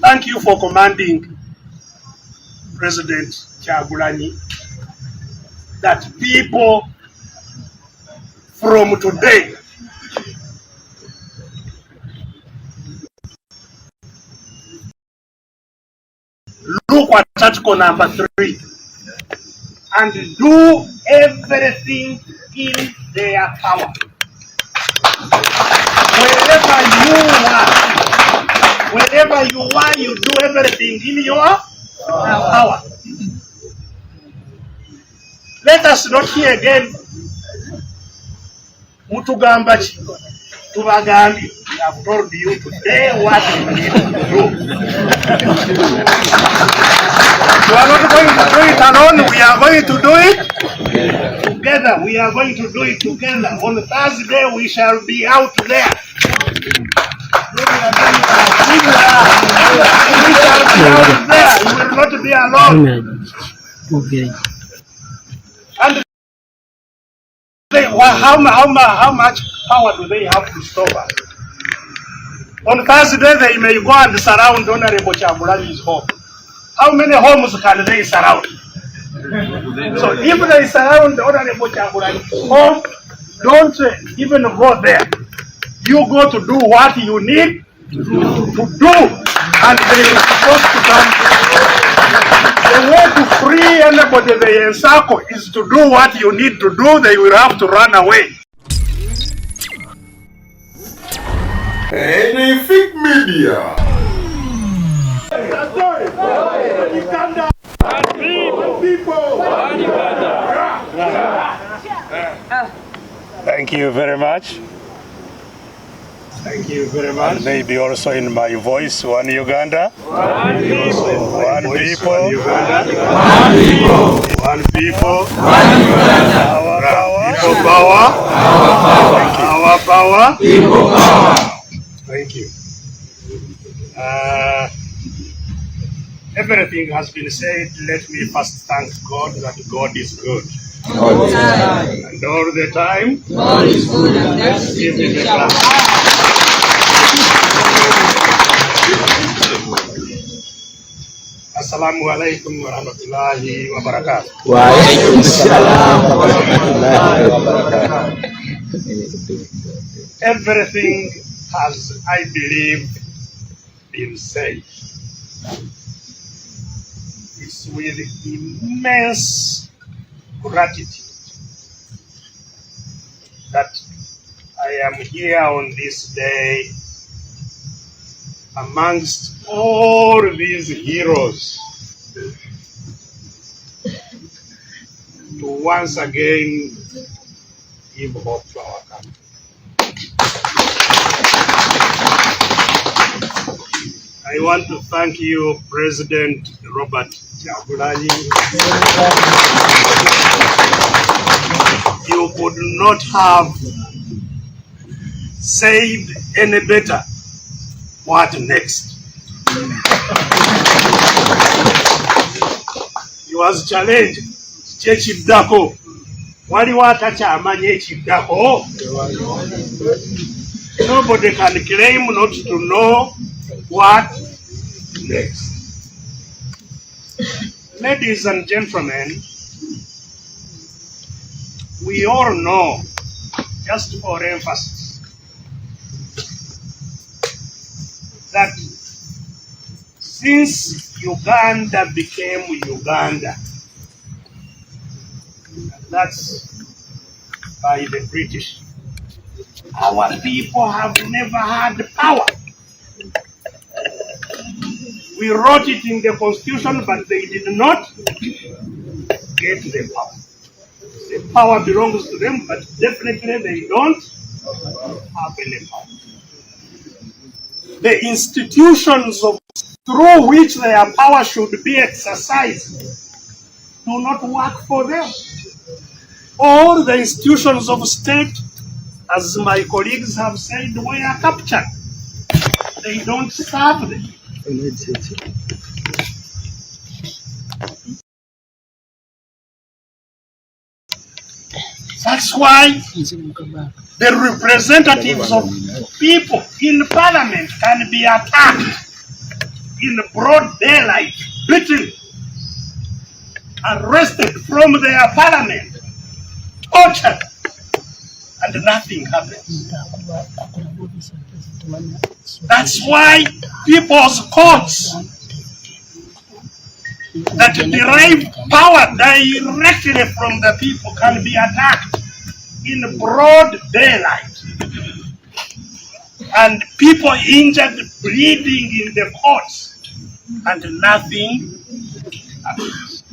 Thank you for commanding President Kyagulanyi that people from today look at article number 3 and do everything in their power. Wherever you are, you do everything in your power. Let us not hear again Mutugambachi. Tubagambi, I have told you today what you need to do. You are not going to do it alone, we are going to do it together. We are going to do it together. On Thursday, we shall be out there. We shall be out there. You will not be alone. And how much power do they have to stop us? On Thursday, they may go and surround Honourable Kyagulanyi's home. How many homes can they surround? So if they surround Honourable Kyagulanyi's home, don't even go there. You go to do what you need to do, and they are supposed to come. The way to free anybody they encircle is to do what you need to do. They will have to run away. Anything media. Thank you very much. Thank you very much. Maybe also in my voice, one Uganda, one people, one people, our power, our power, people power. Thank you. Everything has been said. Let me first thank God that God is good. All the time. And all the time, God is good, and that's giving the class. Assalamu alaikum wa rahmatullahi wa barakatuh. Wa alaikum assalam wa rahmatullahi wa barakatuh. Everything has, I believe, been said. It's with immense gratitude that I am here on this day amongst all these heroes to once again give hope to our country. I want to thank you, President Robert Kyagulanyi. You could not have said any better. What next? He was challenged. Chechiddako. Waliwo atakyamanya ekiddako? Nobody can claim not to know what next. Ladies and gentlemen, we all know, just for emphasis, that since Uganda became Uganda, that's by the British, our people have never had power. We wrote it in the Constitution, but they did not get the power. The power belongs to them, but definitely they don't have any power. The institutions through which their power should be exercised do not work for them. All the institutions of state, as my colleagues have said, were captured. They don't serve them. That's That's why the representatives of people in parliament can be attacked in broad daylight, beaten, arrested from their parliament, tortured, and nothing happens. That's why people's courts that derive power directly from the people can be attacked in broad daylight, and people injured, bleeding in the courts, and nothing happens.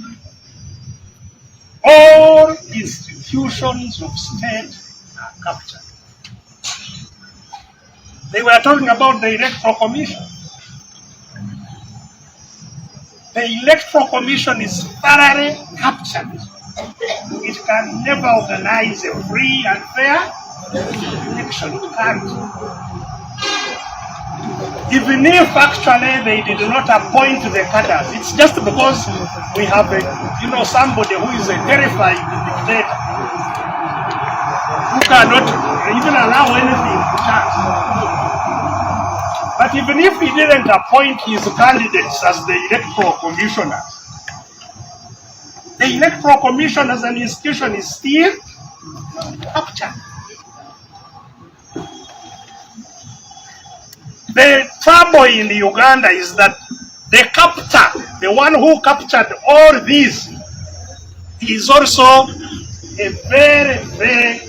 All institutions of state are captured. They were talking about the Electoral Commission. The Electoral Commission is thoroughly captured. It can never organize a free and fair election. It can't. Even if actually they did not appoint the cadres, it's just because we have somebody who is a terrified dictator who cannot even allow anything to chance. But even if he didn't appoint his candidates as the Electoral Commissioners, the Electoral Commission as an institution is still captured. The trouble in Uganda is that the captor, the one who captured all these, is also a very, very,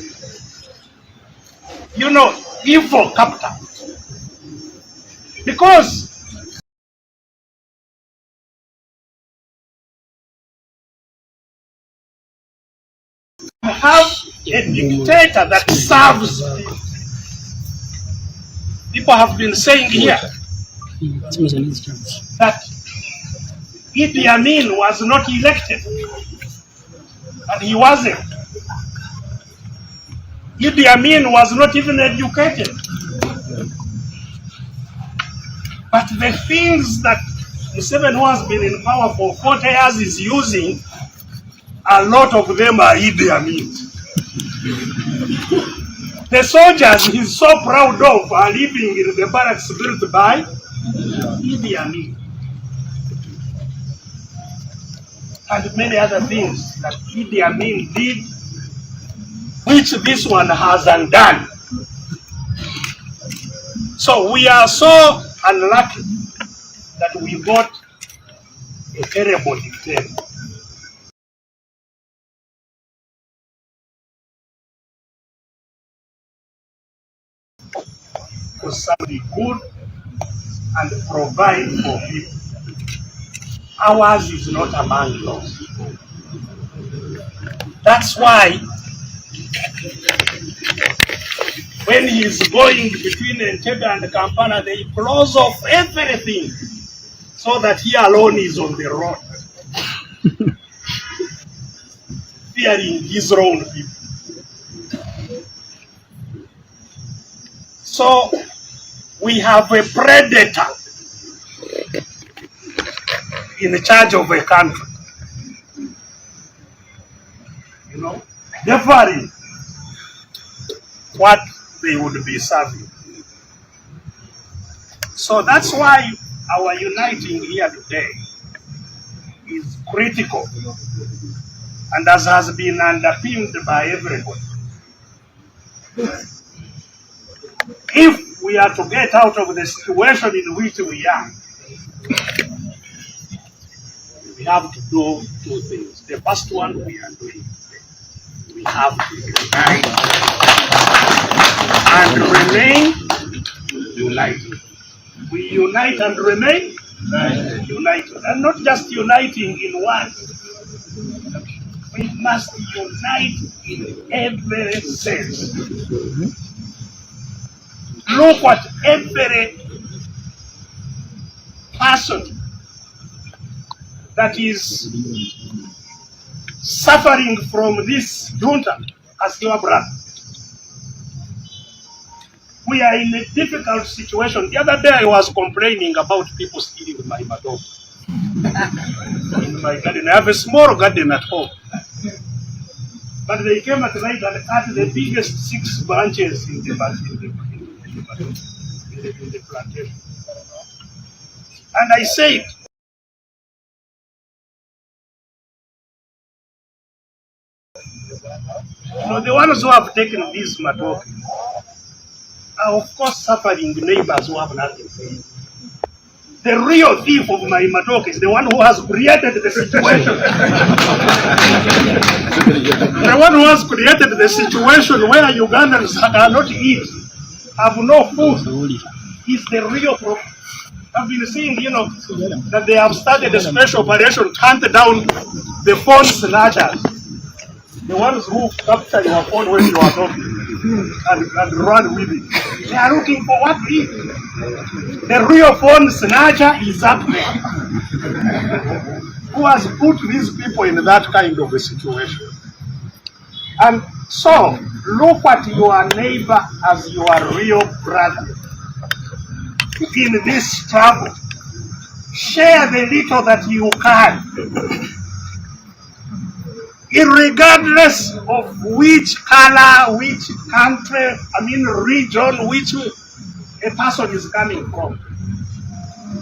evil captor. Because you have a dictator that serves people. People have been saying here that Idi Amin was not elected, and he wasn't. Idi Amin was not even educated. But the things that Museveni, who has been in power for 40 years, is using, a lot of them are Idi Amin. The soldiers he's so proud of are living in the barracks built by Idi Amin. And many other things that Idi Amin did, which this one has undone. So we are so unlucky that we got a terrible dictator. For somebody good and provide for people. Ours is not among those. That's why when he is going between Entebbe and Kampala, they close off everything so that he alone is on the road, fearing his own people. So we have a predator in charge of a country, deferring what they would be serving. So that's why our uniting here today is critical, and as has been underpinned by everybody. If we are to get out of the situation in which we are, we have to do two things. The first one we are doing today. We have to unite and remain united. We unite and remain united. And not just uniting in words. We must unite in every sense. Look at every person that is suffering from this junta as your brother. We are in a difficult situation. The other day I was complaining about people stealing my madom in my garden. I have a small garden at home. But they came at night and cut the biggest 6 branches in the plantation. And I said, the ones who have taken this matoke are of course suffering neighbors who have nothing. The real thief of my matoke is the one who has created the situation. The one who has created the situation where Ugandans cannot eat, have no food, is the real problem. I've been seeing, that they have started a special operation to hunt down the phone snatchers. The ones who capture your phone when you are talking and run with it. They are looking for what to eat. The real phone snatcher is up there. Who has put these people in that kind of a situation? And so, look at your neighbor as your real brother. In this struggle, share the little that you can. Regardless of which color, which country, region, which a person is coming from.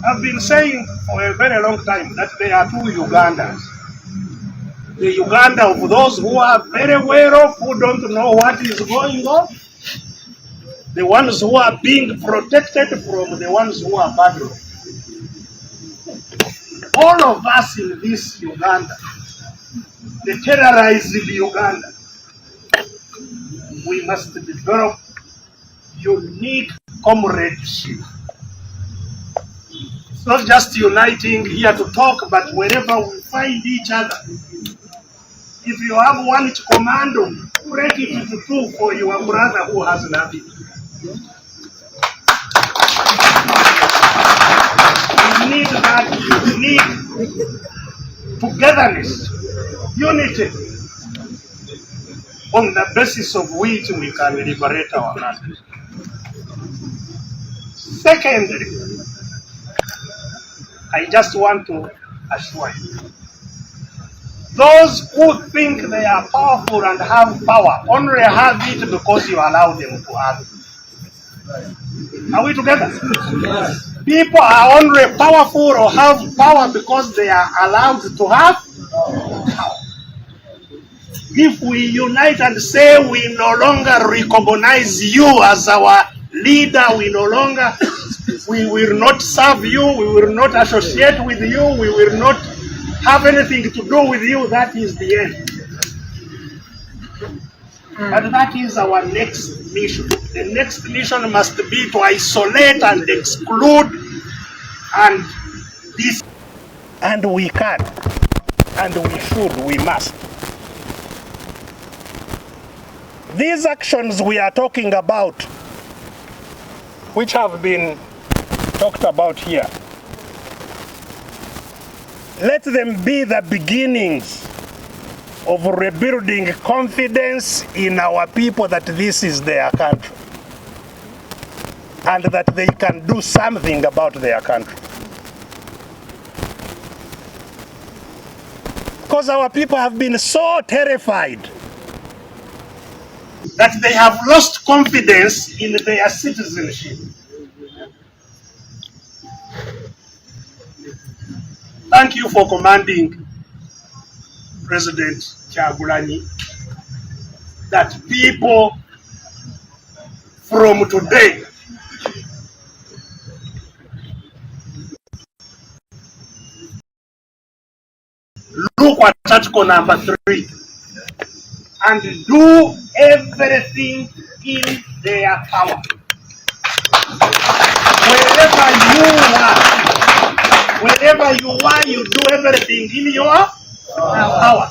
I've been saying for a very long time that there are 2 Ugandas. The Uganda of those who are very well off, who don't know what is going on. The ones who are being protected from the ones who are bad off. All of us in this Uganda, the terrorized Uganda, we must develop unique comradeship. It's not just uniting here to talk, but wherever we find each other. If you have one commando, break it into 2 for your brother who has nothing. We need that unique togetherness, unity, on the basis of which we can liberate our land. Secondly, I just want to assure you, those who think they are powerful and have power only have it because you allow them to have it. Are we together? Yes. People are only powerful or have power because they are allowed to have power. If we unite and say we no longer recognize you as our leader, we will not serve you, we will not associate with you, we will not have anything to do with you, that is the end. And that is our next mission. The next mission must be to isolate and exclude and this. And we can, and we should, we must. These actions we are talking about, which have been talked about here, let them be the beginnings of rebuilding confidence in our people that this is their country and that they can do something about their country. Because our people have been so terrified that they have lost confidence in their citizenship. Thank you for commanding, President Kyagulanyi, that people from today look at article number 3 and do everything in their power. Wherever you are, you do everything in your power.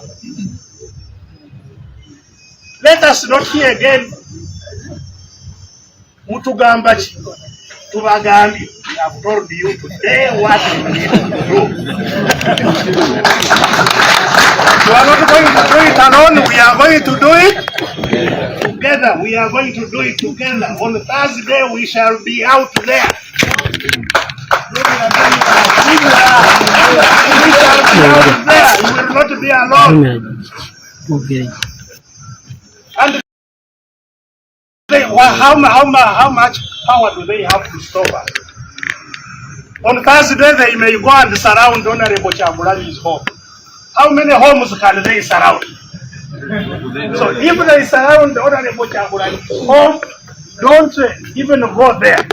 Let us not hear again Mutugambachi, Tubagambi. We have told you today what you need to do. You are not going to do it alone, we are going to do it together. We are going to do it together. On Thursday, we shall be out there. We shall be out there. You will not be alone. Okay. How much power do they have to stop us? On Thursday, they may go and surround Honourable Kyagulanyi's home. How many homes can they surround? So if they surround Honourable Kyagulanyi's home, don't even go there.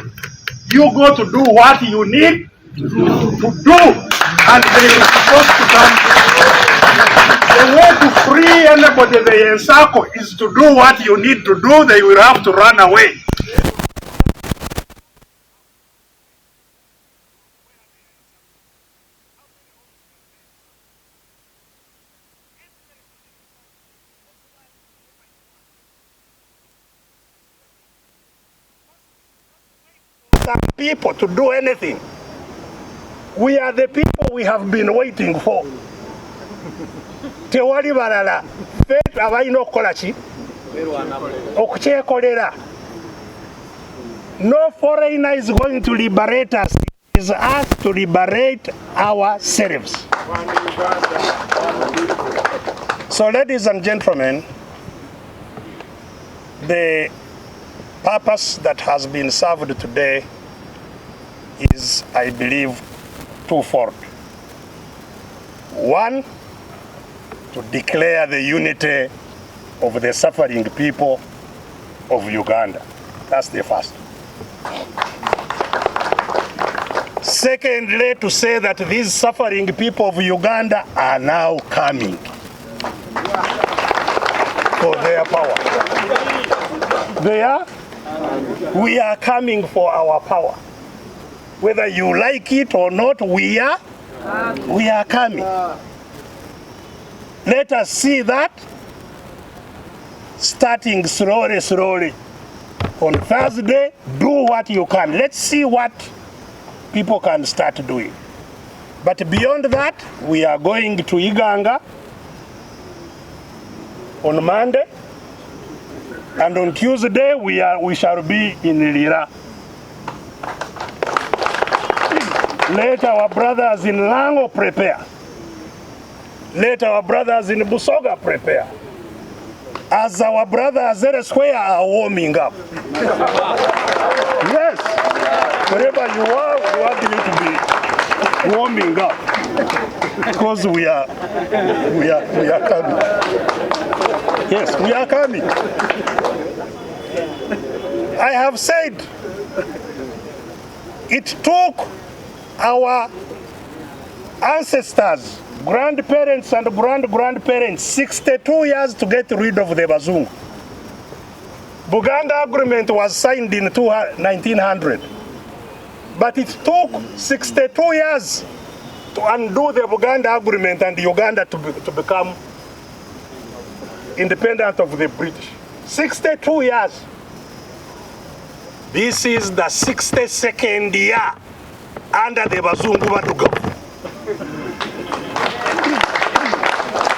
You go to do what you need to do, and they are supposed to come. The way to free anybody they encircle is to do what you need to do. They will have to run away. Some people to do anything. We are the people we have been waiting for. Tewali balala fetu abalina okukola ki okukyekolera. No foreigner is going to liberate us. It is us to liberate ourselves. So ladies and gentlemen, the purpose that has been served today is, I believe, twofold. One, to declare the unity of the suffering people of Uganda. That's the first. Secondly, to say that these suffering people of Uganda are now coming for their power. We are coming for our power. Whether you like it or not, we are coming. Let us see that starting slowly. On Thursday, do what you can. Let's see what people can start doing. But beyond that, we are going to Iganga on Monday, and on Tuesday we shall be in Lira. Let our brothers in Lango prepare. Let our brothers in Busoga prepare. As our brothers elsewhere are warming up. Yes, wherever you are going to be warming up, because we are coming. Yes, we are coming. I have said it took our ancestors, grandparents and grandparents 62 years to get rid of the Bazungu. Buganda agreement was signed in 1900, but it took 62 years to undo the Buganda agreement and Uganda to become independent of the British. 62 years. This is the 62nd year under the Bazungu Baduga.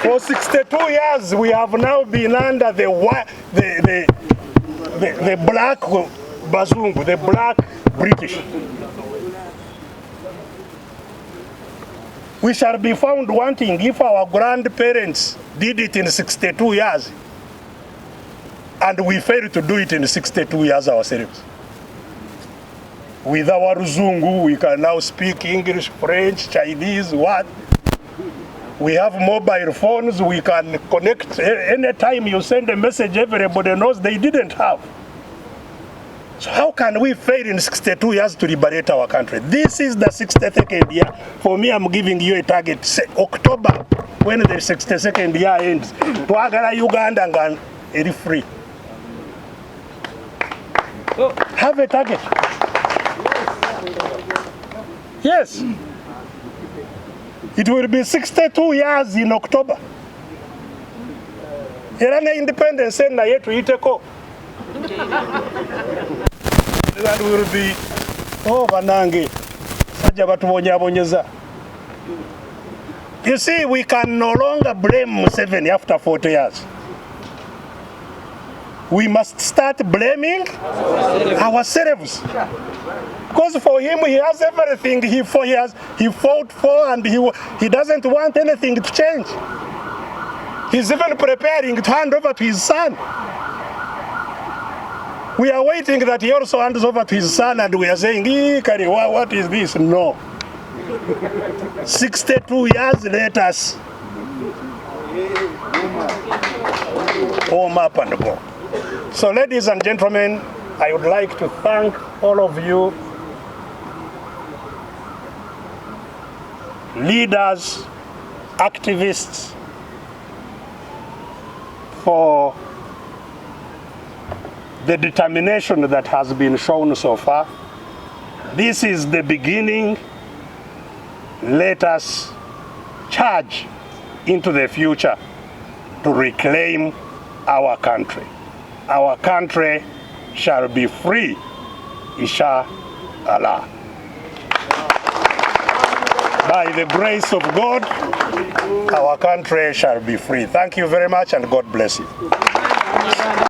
For 62 years, we have now been under the black Bazungu, the black British. We shall be found wanting if our grandparents did it in 62 years, and we failed to do it in 62 years ourselves. With our Zungu, we can now speak English, French, Chinese, what? We have mobile phones, we can connect. Anytime you send a message, everybody knows. They didn't have. So how can we fail in 62 years to liberate our country? This is the 62nd year. For me, I'm giving you a target. Say October, when the 62nd year ends, Twagala Uganda and it is free. Have a target. Yes. It will be 62 years in October. Iranga independence na yetu iteko. That will be banange. Saja batubonyabonyeza. You see, we can no longer blame Museveni after 40 years. We must start blaming ourselves. Because for him, he has everything he fought for, and he doesn't want anything to change. He's even preparing to hand over to his son. We are waiting that he also hands over to his son and we are saying, Kari, what is this? No. 62 years, let us warm up and go. So ladies and gentlemen, I would like to thank all of you, leaders, activists, for the determination that has been shown so far. This is the beginning. Let us charge into the future to reclaim our country. Our country shall be free, Insha Allah. By the grace of God, our country shall be free. Thank you very much and God bless you.